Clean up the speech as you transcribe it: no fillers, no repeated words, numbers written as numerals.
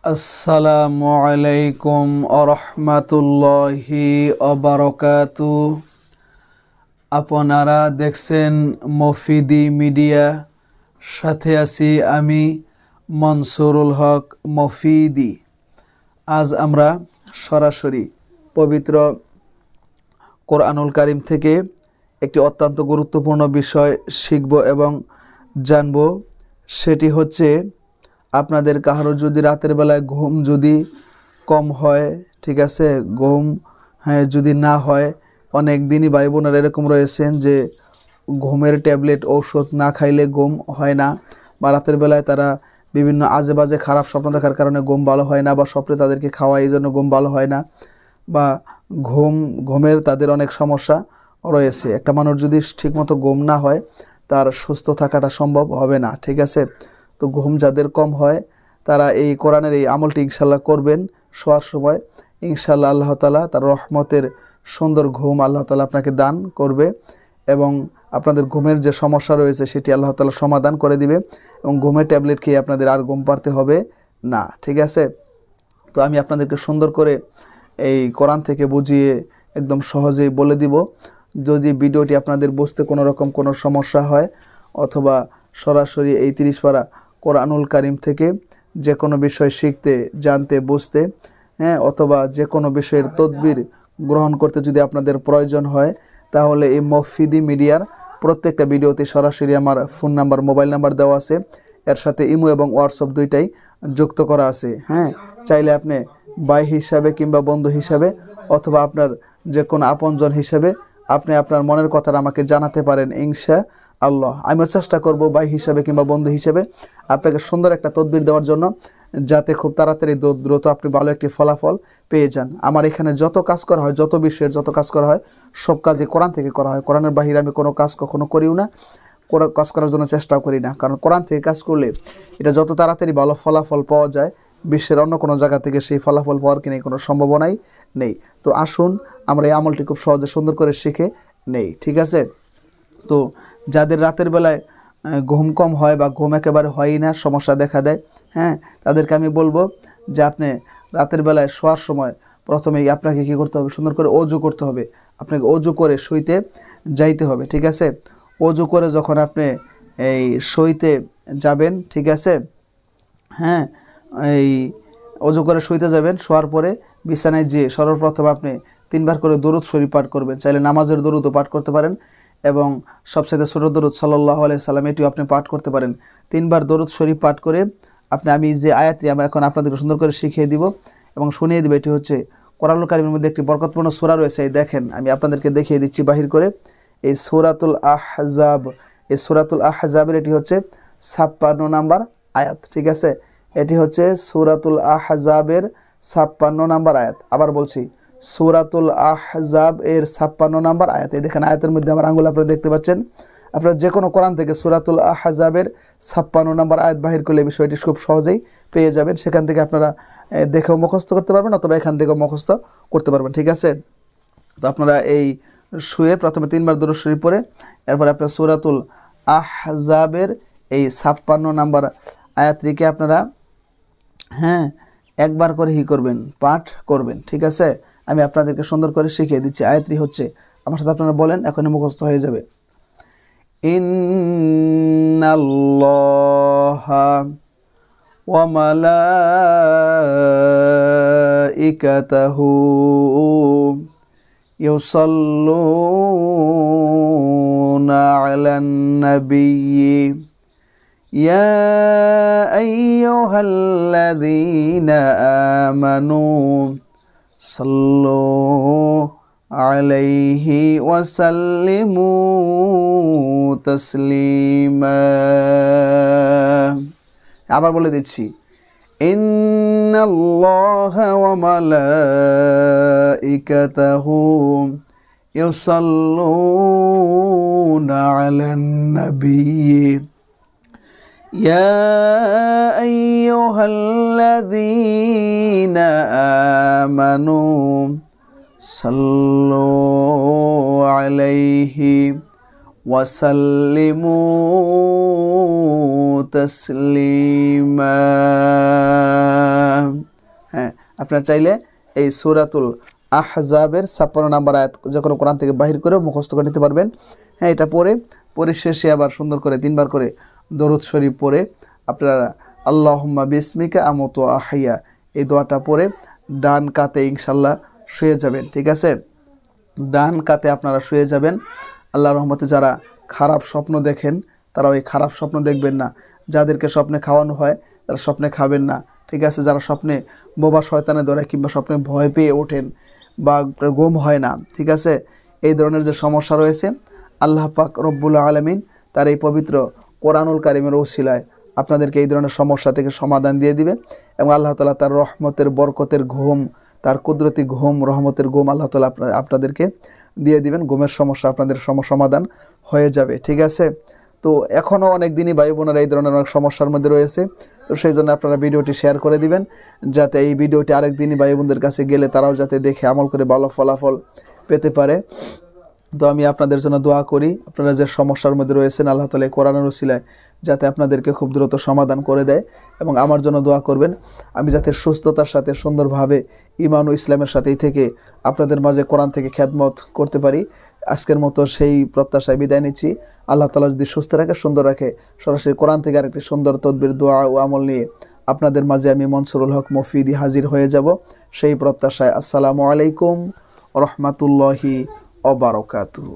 আসসালামু আলাইকুম আরহামাতুল্লাহি অবারকাতু। আপনারা দেখছেন মফিদি মিডিয়া, সাথে আছি আমি মনসুরুল হক মফিদি। আজ আমরা সরাসরি পবিত্র কোরআনুল কারীম থেকে একটি অত্যন্ত গুরুত্বপূর্ণ বিষয় শিখব এবং জানব। সেটি হচ্ছে, আপনাদের কারো যদি রাতের বেলায় ঘুম যদি কম হয়, ঠিক আছে, ঘুম যদি না হয়, অনেক দিনই ভাই বোনেরা এরকম রয়েছেন যে ঘুমের ট্যাবলেট ঔষধ না খাইলে ঘুম হয় না, বা রাতের বেলায় তারা বিভিন্ন আজে বাজে খারাপ স্বপ্ন দেখার কারণে ঘুম ভালো হয় না, বা স্বপ্নে তাদেরকে খাওয়াই এই জন্য ঘুম ভালো হয় না, বা ঘুমের তাদের অনেক সমস্যা রয়েছে। একটা মানুষ যদি ঠিকমতো ঘুম না হয়, তার সুস্থ থাকাটা সম্ভব হবে না, ঠিক আছে। তো ঘুম যাদের কম হয় তারা এই কোরআনের এই আমলটি ইনশাল্লাহ করবেন। শোয়ার সময় ইনশাল্লাহ আল্লাহ তাআলা তার রহমতের সুন্দর ঘুম আল্লাহ তাআলা আপনাকে দান করবে, এবং আপনাদের ঘুমের যে সমস্যা রয়েছে সেটি আল্লাহ তাআলা সমাধান করে দিবে, এবং ঘুমের ট্যাবলেট খেয়ে আপনাদের আর ঘুম পাড়তে হবে না, ঠিক আছে। তো আমি আপনাদেরকে সুন্দর করে এই কোরআন থেকে বুঝিয়ে একদম সহজেই বলে দিব। যদি ভিডিওটি আপনাদের বুঝতে কোনো রকম কোনো সমস্যা হয়, অথবা সরাসরি এই 30 পারা কোরআনুল কারীম থেকে যে কোনো বিষয় শিখতে, জানতে, বুঝতে, অথবা যে কোনো বিষয়ের তদবির গ্রহণ করতে যদি আপনাদের প্রয়োজন হয়, তাহলে এই মফিদি মিডিয়ার প্রত্যেকটা ভিডিওতে সরাসরি আমার ফোন নাম্বার, মোবাইল নাম্বার দেওয়া আছে। এর সাথে ইমো এবং হোয়াটসঅ্যাপ দুইটাই যুক্ত করা আছে। চাইলে আপনি ভাই হিসাবে কিংবা বন্ধু হিসাবে, অথবা আপনার যে কোনো আপনজন হিসাবে আপনি আপনার মনের কথাটা আমাকে জানাতে পারেন ইনশাআল্লাহ। আমিও চেষ্টা করব ভাই হিসাবে কিংবা বন্ধু হিসাবে আপনাকে সুন্দর একটা তদবির দেওয়ার জন্য, যাতে খুব তাড়াতাড়ি দ্রুত আপনি ভালো একটি ফলাফল পেয়ে যান। আমার এখানে যত কাজ করা হয়, যত বিষয়ের যত কাজ করা হয়, সব কাজই কোরআন থেকে করা হয়। কোরআনের বাহিরে আমি কোনো কাজ কখনো করিও না, কাজ করার জন্য চেষ্টাও করি না, কারণ কোরআন থেকে কাজ করলে এটা যত তাড়াতাড়ি ভালো ফলাফল পাওয়া যায়, বিশ্বের অন্য কোনো জায়গা থেকে সেই ফলাফল পাওয়ার কিনে কোনো সম্ভাবনাই নেই। তো আসুন আমরা এই আমলটি খুব সহজে সুন্দর করে শিখে নেই, ঠিক আছে। তো যাদের রাতের বেলায় ঘুম কম হয় বা ঘুম একেবারে হয়ই না, সমস্যা দেখা দেয়, তাদেরকে আমি বলবো যে আপনি রাতের বেলায় শোয়ার সময় প্রথমেই আপনাকে কী করতে হবে, সুন্দর করে অজু করতে হবে। আপনাকে অজু করে শুইতে যাইতে হবে, ঠিক আছে। অজু করে যখন আপনি এই শুইতে যাবেন, ঠিক আছে, এই অজু করে শুইতে যাবেন, শোয়ার পরে বিছানায় যেয়ে সর্বপ্রথম আপনি 3 বার করে দরুদ শরীফ পাঠ করবেন। চাইলে নামাজের দরুদও পাঠ করতে পারেন, এবং সবচেয়ে ছোট দরুদ সাল্লাল্লাহু আলাইহি সাল্লাম এটিও আপনি পাঠ করতে পারেন। 3 বার দরুদ শরীফ পাঠ করে আমি যে আয়াতটি আমি এখন আপনাদেরকে সুন্দর করে শিখিয়ে দিব এবং শুনিয়ে দিব, এটি হচ্ছে কোরআনুল কারীমের মধ্যে একটি বরকতপূর্ণ সূরা রয়েছে। এই দেখেন, আমি আপনাদেরকে দেখিয়ে দিচ্ছি বাহির করে। এই সূরাতুল আহজাব, এই সূরাতুল আহজাবের এটি হচ্ছে 56 নাম্বার আয়াত, ঠিক আছে। এটি হচ্ছে সূরাতুল আহজাবের 56 নাম্বার আয়াত। আবার বলছি, সূরাতুল আহজাব এর 56 নাম্বার আয়াত। এই দেখেন, আয়াতের মধ্যে আমার আঙ্গুল আপনারা দেখতে পাচ্ছেন। আপনারা যে কোনো কোরআন থেকে সূরাতুল আহজাবের 56 নাম্বার আয়াত বাহির করলে বিষয়টি খুব সহজেই পেয়ে যাবেন। সেখান থেকে আপনারা দেখেও মুখস্থ করতে পারবেন, অথবা এখান থেকেও মুখস্থ করতে পারবেন, ঠিক আছে। তো আপনারা এই শুয়ে প্রথমে 3 বার দরুদ শরীফ পড়ে এরপর আপনারা সূরাতুল আহজাবের এই 56 নাম্বার আয়াতটিকে আপনারা একবার করে করবেন, পাঠ করবেন, ঠিক আছে। আমি আপনাদেরকে সুন্দর করে শিখিয়ে দিচ্ছি। আয়াতটি হচ্ছে, আমার সাথে আপনারা বলেন, এখনই মুখস্থ হয়ে যাবে। ইন্নাল্লাহা ওয়া মালাইকাতাহু ইউসাল্লুনা আলান নাবিয়্যি ইয়া আইয়ুহাল্লাযীনা আমানু সাল্লু আলাইহি ওয়া সাল্লিমু তাসলিমা। আবার বলে দিচ্ছি, ইন্নাল্লাহা ওয়া মালাইকাতাহু ইউসাল্লুনা আলান নাবিয়্যি ইয়া আইয়ুহাল্লাযীনা আমানু সাল্লু আলাইহি ওয়া সাল্লিমু তাসলিমা। আপনারা চাইলে এই সূরাতুল আহজাবের 56 নম্বর আয়াত যখন কোরআন থেকে বাহির করে মুখস্থ করে নিতে পারবেন। হ্যাঁ, এটা পরে শেষে আবার সুন্দর করে 3 বার করে দরুদ শরীফ পড়ে আপনারা আল্লাহুম্মা বিসমিকা আমুতু ওয়া আহইয়া এই দোয়াটা পড়ে ডান কাতে ইনশাআল্লাহ শুয়ে যাবেন। ঠিক আছে, ডান কাতে আপনারা শুয়ে যাবেন। আল্লাহর রহমতে যারা খারাপ স্বপ্ন দেখেন তারা ওই খারাপ স্বপ্ন দেখবেন না। যাদেরকে স্বপ্নে খাওয়ানো হয় তারা স্বপ্নে খাবেন না। ঠিক আছে, যারা স্বপ্নে বোবা শয়তানে ধরে কিংবা স্বপ্নে ভয় পেয়ে ওঠেন বা ঘুম হয় না, ঠিক আছে, এই ধরনের যে সমস্যা রয়েছে আল্লাহ পাক রব্বুল আলামিন তার এই পবিত্র কোরআনুল কারীমের ওসিলায় আপনাদেরকে এই ধরনের সমস্যা থেকে সমাধান দিয়ে দিবে এবং আল্লাহ তাআলা তার রহমতের বরকতের ঘুম, তার কুদরতি ঘুম, রহমতের ঘুম আল্লাহ তাআলা আপনাদেরকে দিয়ে দিবেন। ঘুমের সমস্যা আপনাদের সমাধান হয়ে যাবে। ঠিক আছে, তো এখনও অনেক দিনই ভাই বোনেরা এই ধরনের অনেক সমস্যার মধ্যে রয়েছে। তো সেই জন্য আপনারা ভিডিওটি শেয়ার করে দিবেন যাতে এই ভিডিওটি আরেক দিনই ভাই বোনদের কাছে গেলে তারাও যাতে দেখে আমল করে ভালো ফলাফল পেতে পারে। তো আমি আপনাদের জন্য দোয়া করি, আপনারা যে সমস্যার মধ্যে রয়েছেন আল্লাহ তাআলা কোরআনের ওসিলায় যাতে আপনাদেরকে খুব দ্রুত সমাধান করে দেয় এবং আমার জন্য দোয়া করবেন আমি যাতে সুস্থতার সাথে সুন্দরভাবে ঈমান ও ইসলামের সাথেই থেকে আপনাদের মাঝে কোরআন থেকে খেদমত করতে পারি। আজকের মতো সেই প্রত্যাশায় বিদায় নিচ্ছি। আল্লাহ তাআলা যদি সুস্থ রাখে, সুন্দর রাখে, সরাসরি কোরআন থেকে আরেকটি সুন্দর তদবির, দোয়া ও আমল নিয়ে আপনাদের মাঝে আমি মনসুরুল হক মফিদি হাজির হয়ে যাব সেই প্রত্যাশায়। আসসালামু আলাইকুম ওয়া রাহমাতুল্লাহি ওয়া বারাকাতুহু।